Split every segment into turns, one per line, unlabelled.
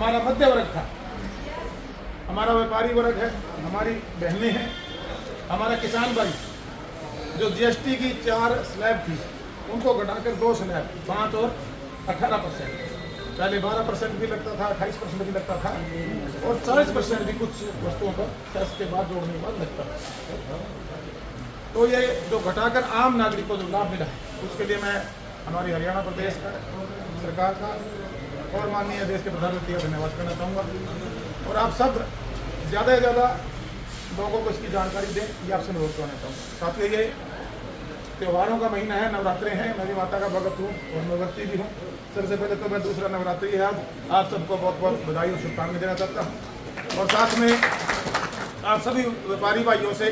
हमारा मध्य वर्ग था, हमारा व्यापारी वर्ग है, हमारी बहनें हैं, हमारा किसान भाई जो जीएसटी की 4 स्लैब थी उनको घटाकर 2 स्लैब 5 और 18%, पहले 12% भी लगता था, 28% भी लगता था और 40% भी कुछ वस्तुओं पर टैक्स के बाद जोड़ने के बाद लगता था। तो ये जो घटाकर आम नागरिक को जो लाभ मिला है उसके लिए मैं हमारी हरियाणा प्रदेश का सरकार का और माननीय देश के प्रधानमंत्री का धन्यवाद करना चाहूँगा। और आप सब ज़्यादा से ज़्यादा लोगों को इसकी जानकारी दें, ये आपसे अनुरोध करना चाहूँगा। साथियों, ये त्योहारों का महीना है, नवरात्रे हैं, मैं भी माता का भगत हूँ और नवरात्रि भी हूँ। सबसे पहले तो मैं दूसरा नवरात्रि है आज आप सबको बहुत बहुत बधाई और शुभकामनाएं देना चाहता हूँ। और साथ में आप सभी व्यापारी भाइयों से,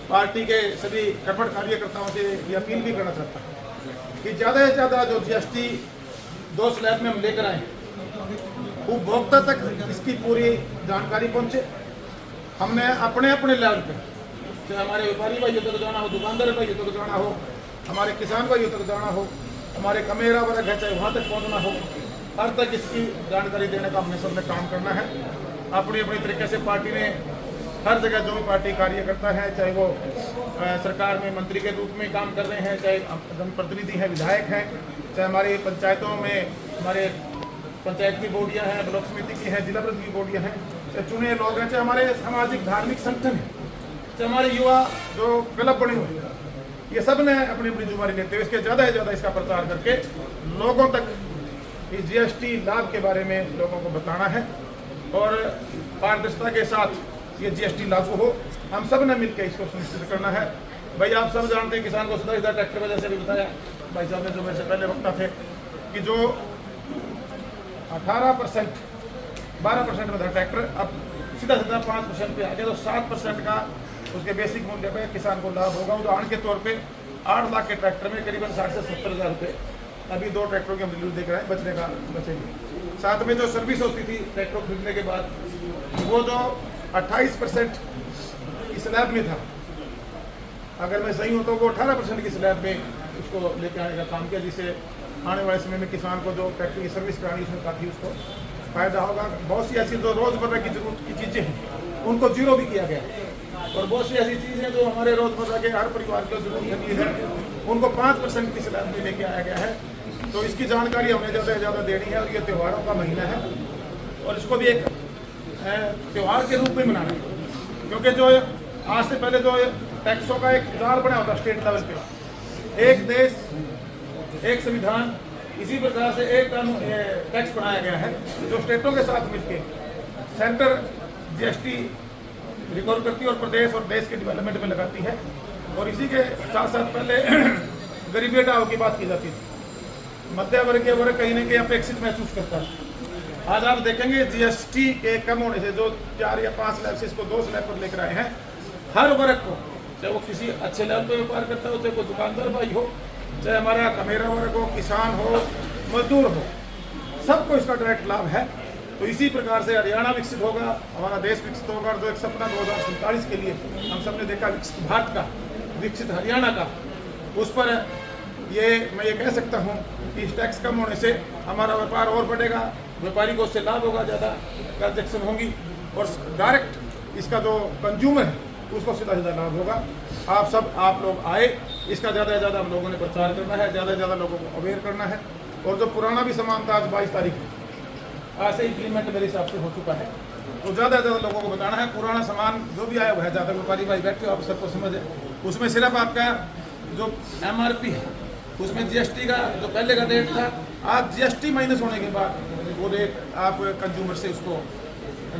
पार्टी के सभी कट्टर कार्यकर्ताओं से ये अपील भी करना चाहता हूँ कि ज़्यादा से ज़्यादा जो जीएसटी 2 स्लैब में हम लेकर आए उपभोक्ता तक इसकी पूरी जानकारी पहुँचे। हमने अपने अपने लेवल पे, चाहे हमारे व्यापारी भाइयों तक जाना हो, दुकानदार भाइयों तक जाना हो, हमारे किसान भाइयों तक जाना हो, हमारे कमेरा वर्ग है चाहे वहाँ तक पहुँचना हो, हर तक इसकी जानकारी देने का हमने सबने काम करना है। अपनी अपनी तरीके से पार्टी ने हर जगह जो भी पार्टी कार्यकर्ता है, चाहे वो सरकार में मंत्री के रूप में काम कर रहे हैं, चाहे जनप्रतिनिधि हैं, विधायक हैं, चाहे हमारी पंचायतों में हमारे पंचायत की बोर्डियाँ हैं, ब्लॉक समिति की हैं, जिला परिषद की बोर्डियाँ हैं, चाहे चुने लोग हैं, चाहे हमारे सामाजिक धार्मिक संगठन हैं, चाहे हमारे युवा जो क्लब बने हुए हैं, ये सब ने अपनी अपनी जिम्मेदारी लेते हुए इसके ज़्यादा से ज़्यादा इसका प्रचार करके लोगों तक इस जीएसटी लाभ के बारे में लोगों को बताना है और पारदर्शिता के साथ ये जीएसटी लागू हो। हम सब ने मिलकर इसको सुनिश्चित करना है। भाई आप सब जानते हैं किसान को सीधा ट्रैक्टर वजह से भी बताया भाई साहब ने, जो मेरे से पहले वक्ता थे, कि जो 18% 12% में था ट्रैक्टर, अब सीधा 5% पे आ गया, तो 7% का उसके बेसिक मूल्य पे किसान को लाभ होगा। उदाहरण के तौर पे 8 लाख के ट्रैक्टर में करीबन 60 से 70 हज़ार रुपये अभी 2 ट्रैक्टरों की हम रिव्यू देख रहे हैं, बचने का बचेंगे। साथ में जो सर्विस होती थी ट्रैक्टर खरीदने के बाद, वो जो 28% की स्लैब में था, अगर मैं सही हूँ तो वो 18% की स्लैब में उसको लेके आने का काम किया, जिससे आने वाले समय में किसान को जो ट्रैक्टर की सर्विस करानी उसमें काफ़ी उसको फ़ायदा होगा। बहुत सी ऐसी जो रोज़मर्रा की जरूरत की चीज़ें हैं उनको जीरो भी किया गया, और बहुत सी ऐसी चीज़ें जो हमारे रोज़मर्रा के हर परिवार को जरूरत है उनको 5% की स्लैब में लेके आया गया है। तो इसकी जानकारी हमें ज़्यादा से ज़्यादा देनी है। और ये त्योहारों का महीना है और इसको भी एक त्यौहार के रूप में मनाना है, क्योंकि जो आज से पहले जो टैक्सों का एक जाल बना होता स्टेट लेवल पे, एक देश एक संविधान, इसी प्रकार से एक कानून टैक्स बनाया गया है जो स्टेटों के साथ मिलकर सेंटर जीएसटी रिकॉर्ड करती है और प्रदेश और देश के डेवलपमेंट में लगाती है। और इसी के साथ साथ पहले गरीबी हटाओ की बात की जाती थी, मध्य वर्गीय वर्ग कहीं ना कहीं अपेक्षित महसूस करता है। आज आप देखेंगे जीएसटी के कम होने से जो 4 या 5 स्लैब से इसको 2 स्लैब पर लेकर आए हैं, हर वर्ग को, चाहे वो किसी अच्छे लेवल पर व्यापार करता हो, चाहे कोई दुकानदार भाई हो, चाहे हमारा कमेरा वर्ग हो, किसान हो, मजदूर हो, सबको इसका डायरेक्ट लाभ है। तो इसी प्रकार से हरियाणा विकसित होगा, हमारा देश विकसित होगा। जो एक सपना 2047 के लिए हम सब ने देखा विकसित भारत का, विकसित हरियाणा का, उस पर मैं ये कह सकता हूँ कि इस टैक्स कम होने से हमारा व्यापार और बढ़ेगा, व्यापारी को उससे लाभ होगा, ज़्यादा ट्रांजेक्शन होंगी और डायरेक्ट इसका जो कंज्यूमर है उसको सीधा सीधा लाभ होगा। आप लोग आए, इसका ज़्यादा से ज़्यादा हम लोगों ने प्रचार करना है, ज़्यादा से ज़्यादा लोगों को अवेयर करना है। और जो पुराना भी सामान था, आज 22 तारीख आज से इम्प्लीमेंट मेरे हिसाब से हो चुका है, तो ज़्यादा से ज़्यादा लोगों को बताना है। पुराना सामान जो भी आया हुआ है, ज़्यादा व्यापारी भाई बैठे हो, आप सबको समझ है, उसमें सिर्फ आपका जो MRP है उसमें जीएसटी का जो पहले का रेट था, आज जीएसटी माइनस होने के बाद वो रेट आप कंज्यूमर से उसको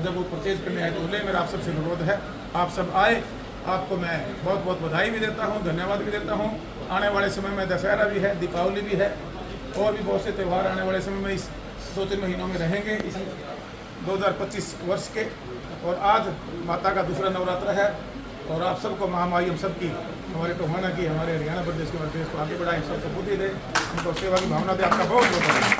जब वो परचेज करने आए तो ले। मेरा आप सबसे अनुरोध है, आप सब आए, आपको मैं बहुत बहुत बधाई भी देता हूँ, धन्यवाद भी देता हूँ। आने वाले समय में दशहरा भी है, दीपावली भी है, और भी बहुत से त्यौहार आने वाले समय में इस 2-3 महीनों में रहेंगे इस 2025 वर्ष के। और आज माता का दूसरा नवरात्र है और आप सबको महामाई हम सबकी, हमारे टोहाना की, हमारे हरियाणा प्रदेश के प्रदेश को आगे बढ़ाएं, सबको बुद्धि दे, उनको सेवा की भावना दे। आपका बहुत बहुत